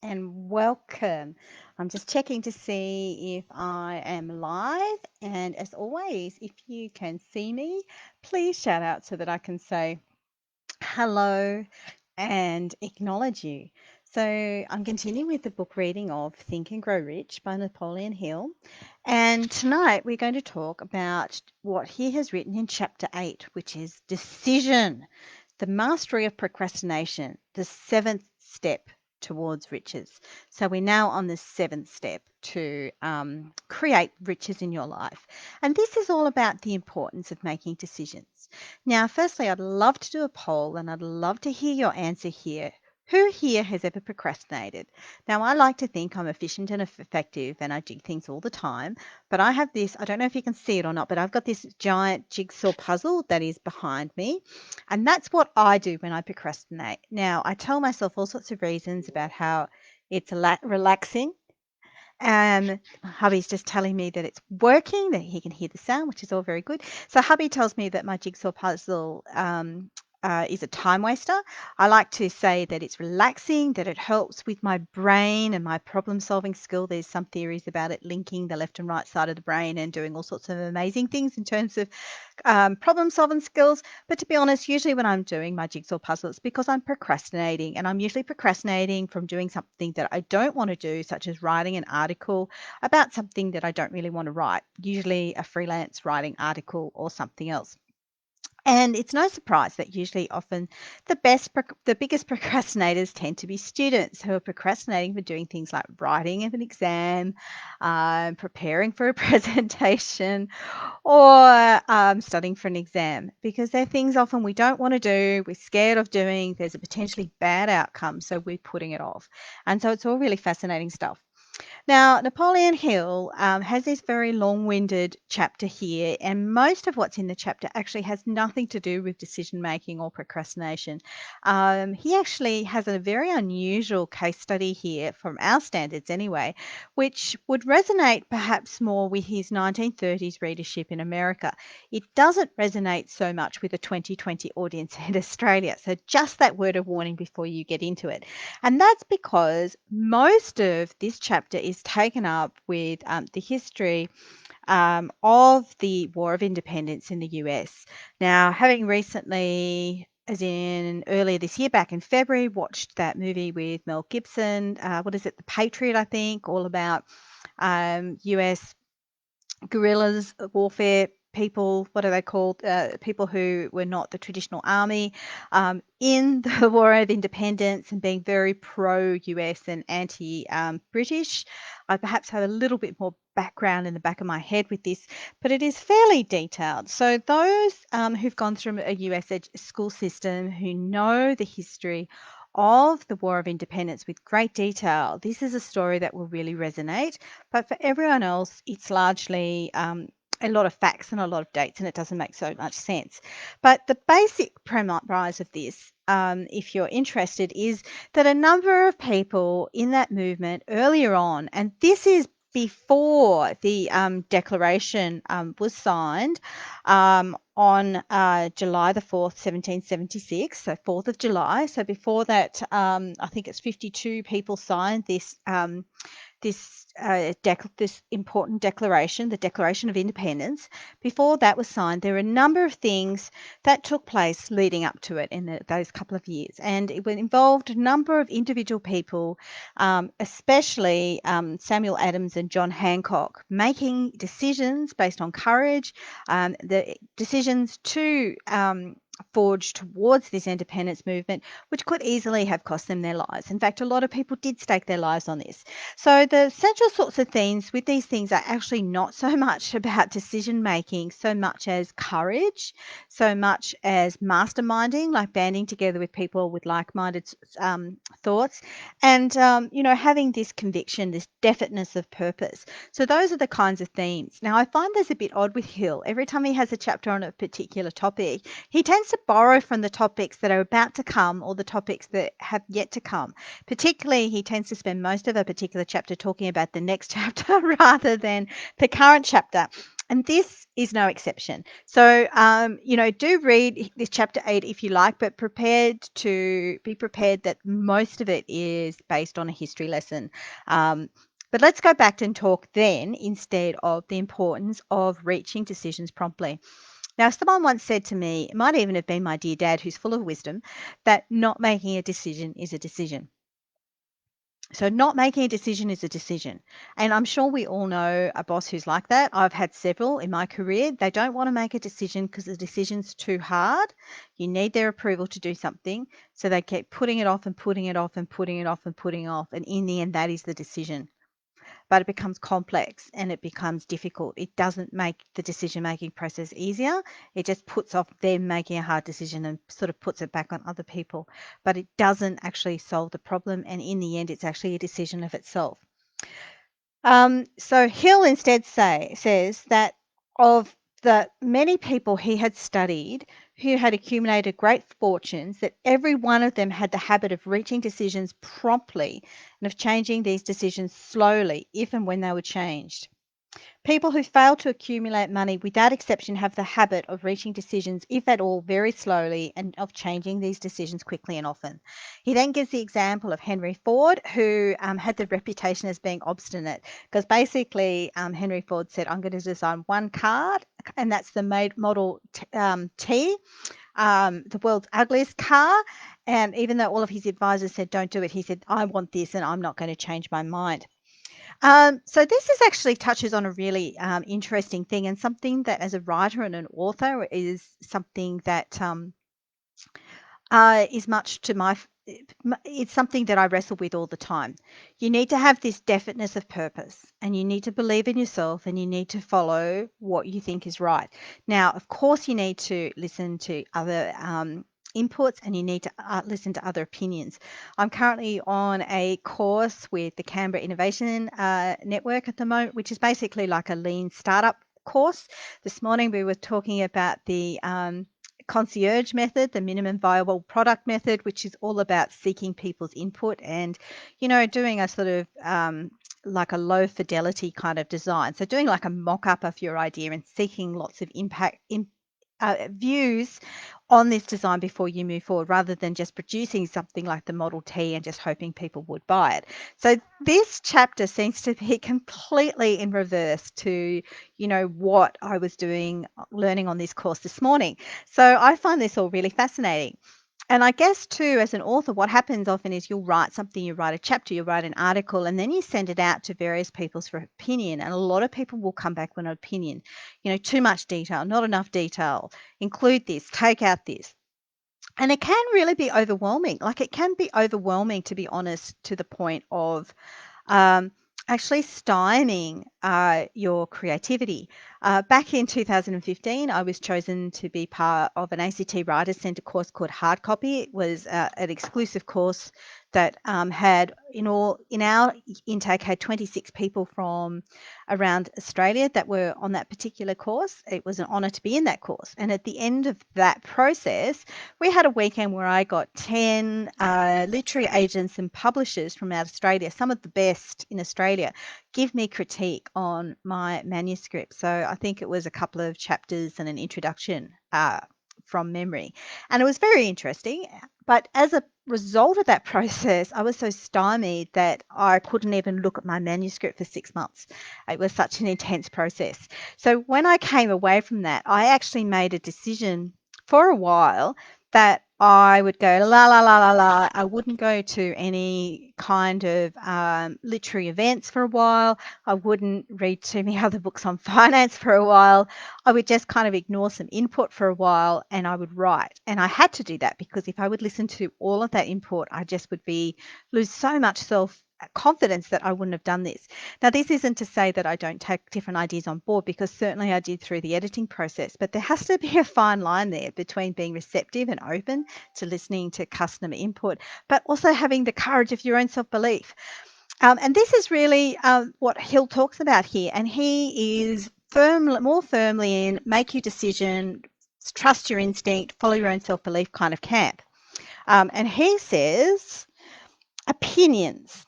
and welcome. I'm just checking to see if I am live. And as always, if you can see me, please shout out so that I can say hello and acknowledge you. So, I'm continuing with the book reading of Think and Grow Rich by Napoleon Hill. And tonight we're going to talk about what he has written in chapter 8, which is decision. The mastery of procrastination, the seventh step towards riches. So we're now on the seventh step to create riches in your life. And this is all about the importance of making decisions. Now, firstly, I'd love to do a poll and I'd love to hear your answer here. Who here has ever procrastinated? Now, I like to think I'm efficient and effective and I do things all the time, but I have this, I don't know if you can see it or not, but I've got this giant jigsaw puzzle that is behind me. And that's what I do when I procrastinate. Now, I tell myself all sorts of reasons about how it's relaxing. And hubby's just telling me that it's working, that he can hear the sound, which is all very good. So hubby tells me that my jigsaw puzzle is a time waster. I like to say that it's relaxing, that it helps with my brain and my problem solving skill. There's some theories about it linking the left and right side of the brain and doing all sorts of amazing things in terms of problem solving skills. But to be honest, usually when I'm doing my jigsaw puzzle, it's because I'm procrastinating, and I'm usually procrastinating from doing something that I don't want to do, such as writing an article about something that I don't really want to write, usually a freelance writing article or something else. And it's no surprise that usually often the biggest procrastinators tend to be students who are procrastinating for doing things like writing of an exam, preparing for a presentation, or studying for an exam, because they're things often we don't want to do, we're scared of doing, there's a potentially bad outcome, so we're putting it off. And so it's all really fascinating stuff. Now, Napoleon Hill has this very long winded chapter here, and most of what's in the chapter actually has nothing to do with decision making or procrastination. He actually has a very unusual case study here, from our standards anyway, which would resonate perhaps more with his 1930s readership in America. It doesn't resonate so much with a 2020 audience in Australia. So, just that word of warning before you get into it. And that's because most of this chapter is taken up with the history of the War of Independence in the US. Now, having recently, as in earlier this year, back in February, watched that movie with Mel Gibson, what is it, The Patriot, I think, all about US guerrillas warfare people, what are they called? People who were not the traditional army in the War of Independence, and being very pro US and anti British. I perhaps have a little bit more background in the back of my head with this, but it is fairly detailed. So, those who've gone through a US school system, who know the history of the War of Independence with great detail, this is a story that will really resonate. But for everyone else, it's largely a lot of facts and a lot of dates, and it doesn't make so much sense. But the basic premise of this, if you're interested, is that a number of people in that movement earlier on, and this is before the declaration was signed on July the 4th, 1776, so 4th of July. So before that, I think it's 52 people signed this important declaration, the Declaration of Independence. Before that was signed, there were a number of things that took place leading up to it in those couple of years, and it involved a number of individual people, especially Samuel Adams and John Hancock, making decisions based on courage, the decisions to forge towards this independence movement, which could easily have cost them their lives. In fact, a lot of people did stake their lives on this. So the central sorts of themes with these things are actually not so much about decision making, so much as courage, so much as masterminding, like banding together with people with like-minded thoughts, and having this conviction, this definiteness of purpose. So those are the kinds of themes. Now, I find this a bit odd with Hill. Every time he has a chapter on a particular topic, he tends to borrow from the topics that are about to come or the topics that have yet to come. Particularly, he tends to spend most of a particular chapter talking about the next chapter rather than the current chapter. And this is no exception. So, do read this chapter 8 if you like, but be prepared that most of it is based on a history lesson. But let's go back and talk then instead of the importance of reaching decisions promptly. Now, someone once said to me, it might even have been my dear dad, who's full of wisdom, that not making a decision is a decision. So not making a decision is a decision. And I'm sure we all know a boss who's like that. I've had several in my career. They don't want to make a decision because the decision's too hard. You need their approval to do something. So they keep putting it off and putting it off and putting it off and putting it off. And in the end, that is the decision. But it becomes complex and it becomes difficult. It doesn't make the decision making process easier. It just puts off them making a hard decision and sort of puts it back on other people. But it doesn't actually solve the problem. And in the end, it's actually a decision of itself. So Hill instead says that of the many people he had studied who had accumulated great fortunes, that every one of them had the habit of reaching decisions promptly and of changing these decisions slowly, if and when they were changed. People who fail to accumulate money without exception have the habit of reaching decisions, if at all, very slowly and of changing these decisions quickly and often. He then gives the example of Henry Ford, who had the reputation as being obstinate, because basically Henry Ford said, I'm going to design one car, and that's the Model T, the world's ugliest car. And even though all of his advisors said, don't do it, he said, I want this and I'm not going to change my mind. So this is actually touches on a really interesting thing, and something that as a writer and an author is something that is much to my it's something that I wrestle with all the time. You need to have this definiteness of purpose, and you need to believe in yourself, and you need to follow what you think is right. Now, of course, you need to listen to other inputs, and you need to listen to other opinions. I'm currently on a course with the Canberra Innovation Network at the moment, which is basically like a lean startup course. This morning we were talking about the concierge method, the minimum viable product method, which is all about seeking people's input and, doing a sort of like a low fidelity kind of design. So doing like a mock up of your idea and seeking lots of views on this design before you move forward, rather than just producing something like the Model T and just hoping people would buy it. So this chapter seems to be completely in reverse to, what I was doing, learning on this course this morning. So I find this all really fascinating. And I guess too, as an author, what happens often is you'll write something, you write a chapter, you write an article, and then you send it out to various people for opinion. And a lot of people will come back with an opinion, too much detail, not enough detail, include this, take out this. And it can really be overwhelming. Like, it can be overwhelming, to be honest, to the point of um, actually stymieing your creativity. Back in 2015, I was chosen to be part of an ACT Writers Centre course called Hard Copy. It was an exclusive course that had in our intake had 26 people from around Australia that were on that particular course. It was an honour to be in that course. And at the end of that process, we had a weekend where I got 10 literary agents and publishers from out Australia, some of the best in Australia, give me critique on my manuscript. So I think it was a couple of chapters and an introduction from memory. And it was very interesting. But as a result of that process, I was so stymied that I couldn't even look at my manuscript for 6 months. It was such an intense process. So when I came away from that, I actually made a decision for a while that I would go la la la la la. I wouldn't go to any kind of literary events for a while. I wouldn't read too many other books on finance for a while. I would just kind of ignore some input for a while, and I would write. And I had to do that because if I would listen to all of that input, I just would lose so much self confidence that I wouldn't have done this. Now, this isn't to say that I don't take different ideas on board, because certainly I did through the editing process, but there has to be a fine line there between being receptive and open to listening to customer input, but also having the courage of your own self-belief. And this is really what Hill talks about here, and he is more firmly in make your decision, trust your instinct, follow your own self-belief kind of camp. And he says opinions.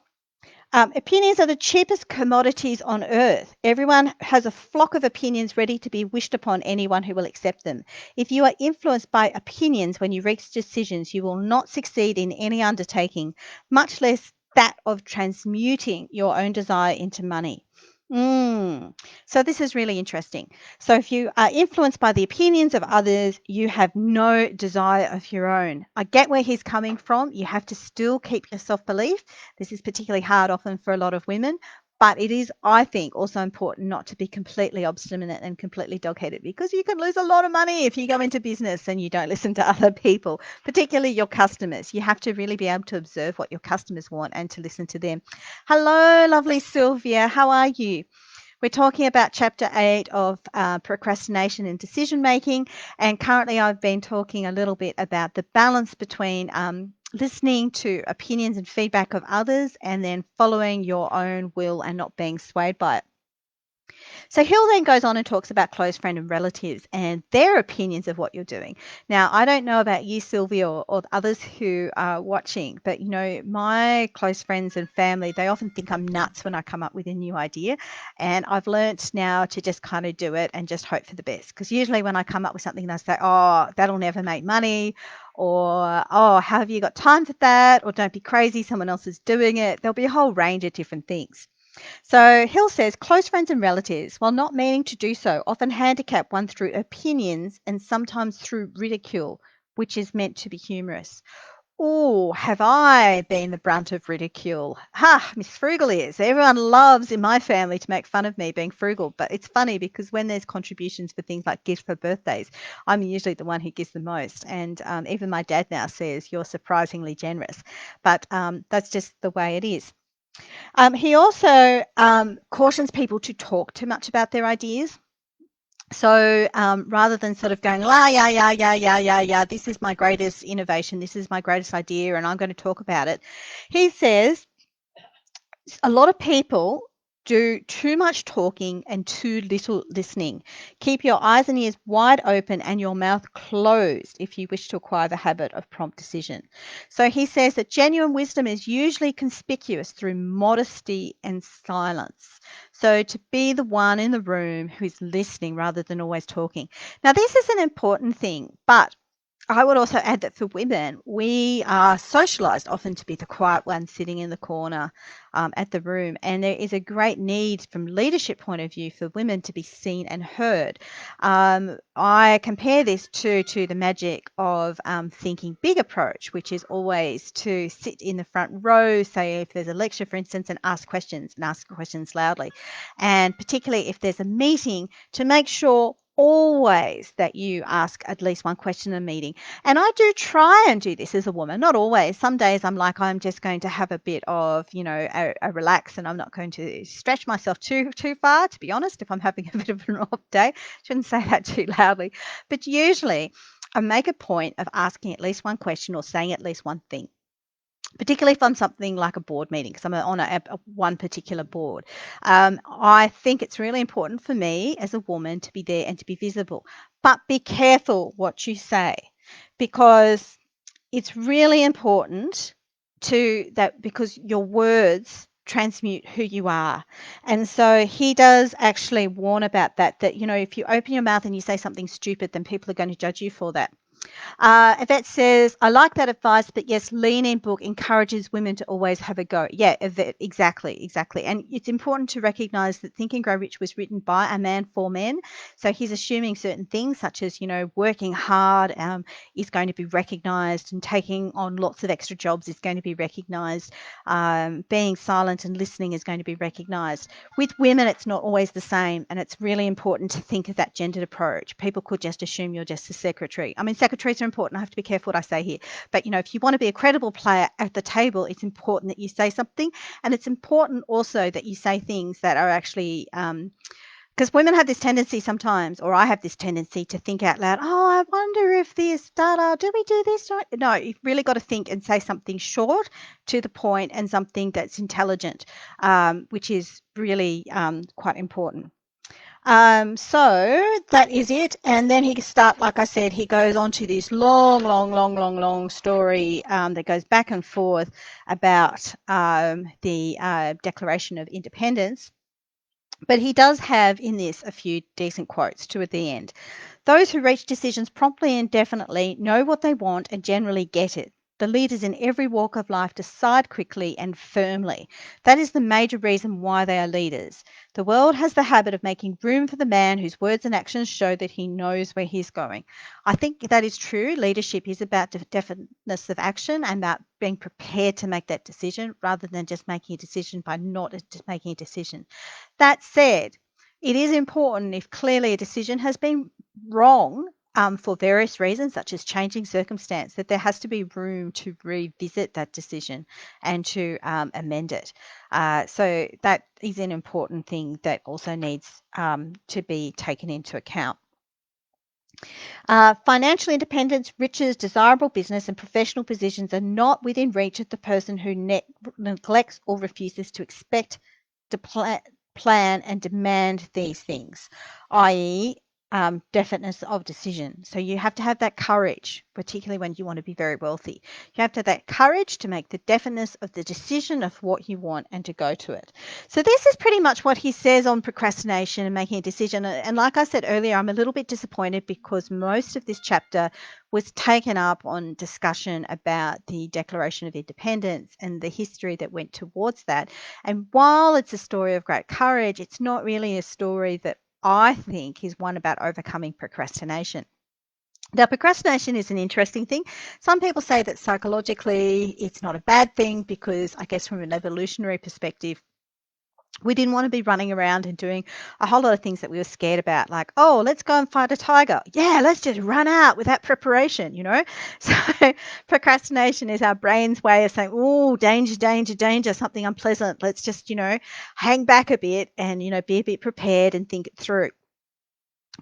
Opinions are the cheapest commodities on earth. Everyone has a flock of opinions ready to be wished upon anyone who will accept them. If you are influenced by opinions when you reach decisions, you will not succeed in any undertaking, much less that of transmuting your own desire into money. So this is really interesting. So if you are influenced by the opinions of others, you have no desire of your own. I get where he's coming from. You have to still keep your self-belief. This is particularly hard often for a lot of women, but it is, I think, also important not to be completely obstinate and completely dog-headed, because you can lose a lot of money if you go into business and you don't listen to other people, particularly your customers. You have to really be able to observe what your customers want and to listen to them. Hello, lovely Sylvia. How are you? We're talking about Chapter 8 of Procrastination and Decision Making, and currently I've been talking a little bit about the balance between listening to opinions and feedback of others and then following your own will and not being swayed by it. So Hill then goes on and talks about close friends and relatives and their opinions of what you're doing. Now, I don't know about you, Sylvia, or others who are watching, but my close friends and family, they often think I'm nuts when I come up with a new idea. And I've learnt now to just kind of do it and just hope for the best. Because usually when I come up with something, they say, oh, that'll never make money, or, oh, how have you got time for that? Or don't be crazy, someone else is doing it. There'll be a whole range of different things. So Hill says close friends and relatives, while not meaning to do so, often handicap one through opinions and sometimes through ridicule, which is meant to be humorous. Oh, have I been the brunt of ridicule? Ha, Miss Frugal is. Everyone loves in my family to make fun of me being frugal, but it's funny because when there's contributions for things like gifts for birthdays, I'm usually the one who gives the most. And even my dad now says, you're surprisingly generous. But that's just the way it is. He also cautions people to talk too much about their ideas. So rather than sort of going, yeah, this is my greatest innovation, this is my greatest idea, and I'm going to talk about it, he says a lot of people do too much talking and too little listening. Keep your eyes and ears wide open and your mouth closed if you wish to acquire the habit of prompt decision. So he says that genuine wisdom is usually conspicuous through modesty and silence. So to be the one in the room who is listening rather than always talking. Now, this is an important thing, but I would also add that for women, we are socialized often to be the quiet one sitting in the corner at the room. And there is a great need from leadership point of view for women to be seen and heard. I compare this to the magic of thinking big approach, which is always to sit in the front row, say if there's a lecture, for instance, and ask questions loudly. And particularly if there's a meeting, to make sure always that you ask at least one question in a meeting. And I do try and do this as a woman, not always. Some days I'm like, I'm just going to have a bit of, a relax, and I'm not going to stretch myself too far, to be honest, if I'm having a bit of an off day. Shouldn't say that too loudly. But usually I make a point of asking at least one question or saying at least one thing, particularly if I'm something like a board meeting, because I'm on one particular board. I think it's really important for me as a woman to be there and to be visible. But be careful what you say, because it's really important because your words transmute who you are. And so he does actually warn about that, if you open your mouth and you say something stupid, then people are going to judge you for that. Yvette says, I like that advice, but yes, Lean In book encourages women to always have a go. Yeah, Yvette, exactly. And it's important to recognize that Think and Grow Rich was written by a man for men. So he's assuming certain things such as, working hard is going to be recognized, and taking on lots of extra jobs is going to be recognized. Being silent and listening is going to be recognized. With women, it's not always the same, and it's really important to think of that gendered approach. People could just assume you're just a secretary. I mean, secretaries are important. I have to be careful what I say here. But, if you want to be a credible player at the table, it's important that you say something. And it's important also that you say things that are actually because women have this tendency sometimes, or I have this tendency to think out loud, oh, I wonder if this, do we do this? No, you've really got to think and say something short, to the point, and something that's intelligent, which is really quite important. So that is it. And then like I said, he goes on to this long story that goes back and forth about the Declaration of Independence. But he does have in this a few decent quotes too at the end. Those who reach decisions promptly and definitely know what they want and generally get it. The leaders in every walk of life decide quickly and firmly. That is the major reason why they are leaders. The world has the habit of making room for the man whose words and actions show that he knows where he's going. I think that is true. Leadership is about definiteness of action and about being prepared to make that decision rather than just making a decision by not making a decision. That said, it is important if clearly a decision has been wrong for various reasons, such as changing circumstance, that there has to be room to revisit that decision and to amend it. So that is an important thing that also needs to be taken into account. Financial independence, riches, desirable business, and professional positions are not within reach of the person who neglects or refuses to expect, to plan and demand these things, i.e., definiteness of decision. So you have to have that courage, particularly when you want to be very wealthy. You have to have that courage to make the definiteness of the decision of what you want and to go to it. So this is pretty much what he says on procrastination and making a decision. And like I said earlier, I'm a little bit disappointed because most of this chapter was taken up on discussion about the Declaration of Independence and the history that went towards that. And while it's a story of great courage, it's not really a story that I think is one about overcoming procrastination. Now, procrastination is an interesting thing. Some people say that psychologically it's not a bad thing because, I guess, from an evolutionary perspective, we didn't want to be running around and doing a whole lot of things that we were scared about, like, oh, let's go and fight a tiger. Yeah, let's just run out without preparation. So procrastination is our brain's way of saying, oh, danger, danger, danger, something unpleasant. Let's just, hang back a bit and, be a bit prepared and think it through.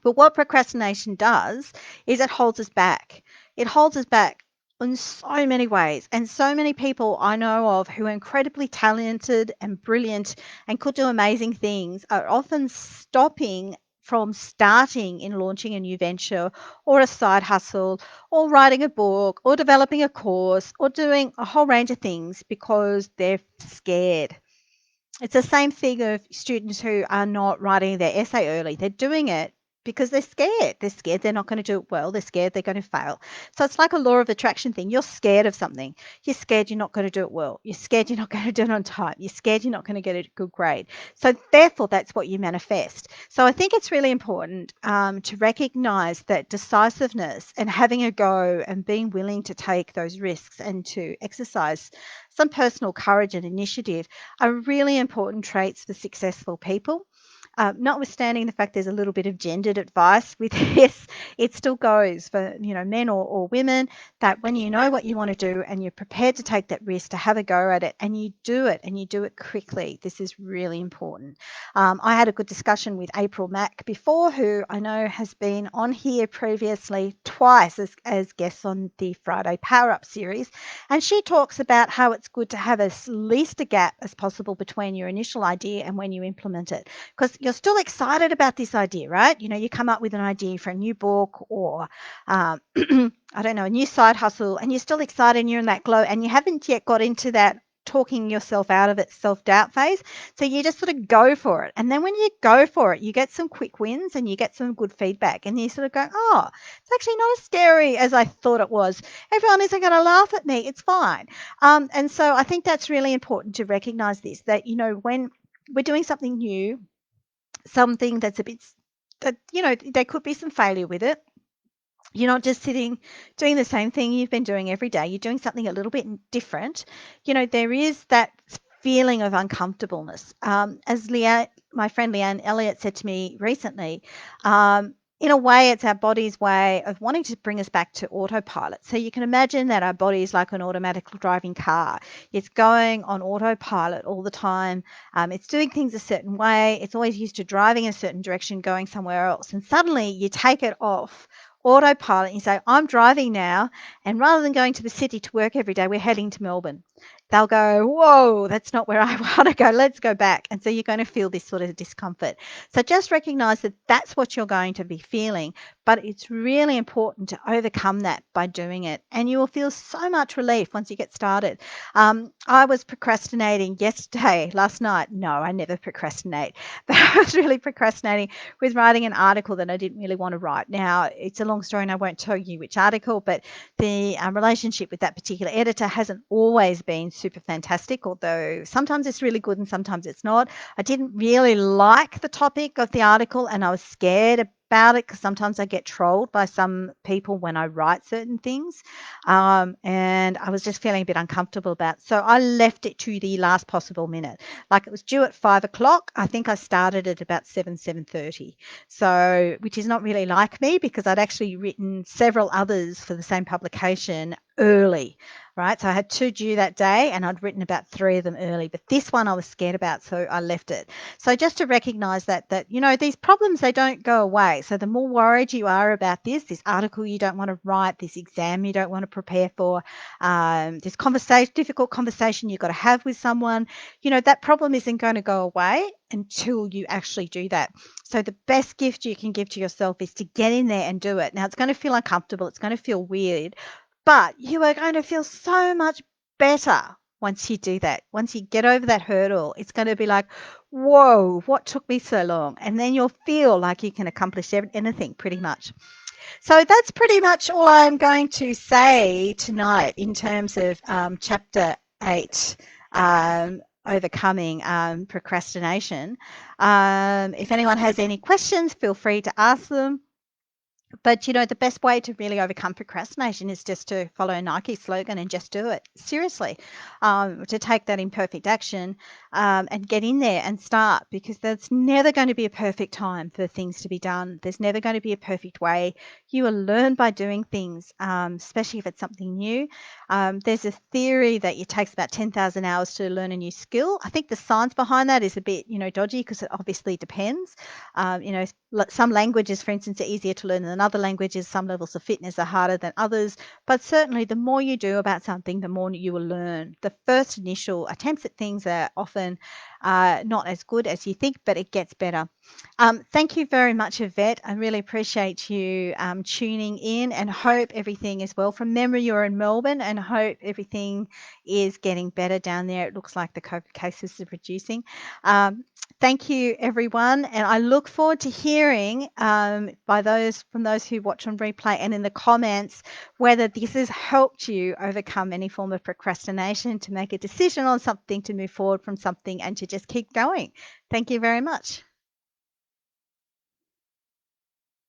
But what procrastination does is it holds us back. It holds us back in so many ways. And so many people I know of who are incredibly talented and brilliant and could do amazing things are often stopping from starting in launching a new venture or a side hustle or writing a book or developing a course or doing a whole range of things because they're scared. It's the same thing of students who are not writing their essay early. They're doing it because they're scared. They're scared they're not going to do it well. They're scared they're going to fail. So it's like a law of attraction thing. You're scared of something. You're scared you're not going to do it well. You're scared you're not going to do it on time. You're scared you're not going to get a good grade. So therefore, that's what you manifest. So I think it's really important to recognize that decisiveness and having a go and being willing to take those risks and to exercise some personal courage and initiative are really important traits for successful people. Notwithstanding the fact there's a little bit of gendered advice with this, it still goes for men or women, that when you know what you want to do and you're prepared to take that risk to have a go at it and you do it quickly, this is really important. I had a good discussion with April Mack before, who I know has been on here previously twice as guests on the Friday Power Up series, and she talks about how it's good to have as least a gap as possible between your initial idea and when you implement it, because you're still excited about this idea, right? You come up with an idea for a new book or, I don't know, a new side hustle, and you're still excited and you're in that glow and you haven't yet got into that talking yourself out of it self-doubt phase. So you just sort of go for it. And then when you go for it, you get some quick wins and you get some good feedback and you sort of go, oh, it's actually not as scary as I thought it was. Everyone isn't going to laugh at me. It's fine. And so I think that's really important to recognize this, that, when we're doing something new, something that's a bit that there could be some failure with it. You're not just sitting doing the same thing you've been doing every day. You're doing something a little bit different. There is that feeling of uncomfortableness. As my friend Leanne Elliott said to me recently, in a way, it's our body's way of wanting to bring us back to autopilot. So you can imagine that our body is like an automatic driving car. It's going on autopilot all the time. It's doing things a certain way. It's always used to driving in a certain direction, going somewhere else. And suddenly you take it off autopilot and you say, I'm driving now, and rather than going to the city to work every day, we're heading to Melbourne. they'll go, whoa, that's not where I want to go. Let's go back. And so you're going to feel this sort of discomfort. So just recognize that that's what you're going to be feeling, but it's really important to overcome that by doing it. And you will feel so much relief once you get started. I was procrastinating last night. No, I never procrastinate, but I was really procrastinating with writing an article that I didn't really want to write. Now, it's a long story and I won't tell you which article, but the relationship with that particular editor hasn't always been super fantastic, although sometimes it's really good and sometimes it's not. I didn't really like the topic of the article and I was scared about it because sometimes I get trolled by some people when I write certain things. And I was just feeling a bit uncomfortable about it. So I left it to the last possible minute. Like it was due at 5 o'clock. I think I started at about 7:30. So, which is not really like me because I'd actually written several others for the same publication early, right? So I had 2 due that day and I'd written about 3 of them early, but this one I was scared about, so I left it. So just to recognize that these problems, they don't go away. So the more worried you are about this article you don't want to write, this exam you don't want to prepare for, this difficult conversation you've got to have with someone, that problem isn't going to go away until you actually do that. So the best gift you can give to yourself is to get in there and do it. Now it's going to feel uncomfortable, it's going to feel weird, but you are going to feel so much better once you do that. Once you get over that hurdle, it's going to be like, whoa, what took me so long? And then you'll feel like you can accomplish anything pretty much. So that's pretty much all I'm going to say tonight in terms of chapter 8, overcoming procrastination. If anyone has any questions, feel free to ask them. But the best way to really overcome procrastination is just to follow a Nike slogan and just do it. Seriously, to take that imperfect action and get in there and start, because there's never going to be a perfect time for things to be done. There's never going to be a perfect way. You will learn by doing things, especially if it's something new. There's a theory that it takes about 10,000 hours to learn a new skill. I think the science behind that is a bit, dodgy because it obviously depends. Some languages, for instance, are easier to learn than other languages. Some levels of fitness are harder than others. But certainly, the more you do about something, the more you will learn. The first initial attempts at things are often not as good as you think, but it gets better. Thank you very much, Yvette. I really appreciate you tuning in and hope everything is well. From memory, you're in Melbourne and hope everything is getting better down there. It looks like the COVID cases are reducing. Thank you, everyone, and I look forward to hearing from those who watch on replay and in the comments whether this has helped you overcome any form of procrastination, to make a decision on something, to move forward from something, and to just keep going. Thank you very much.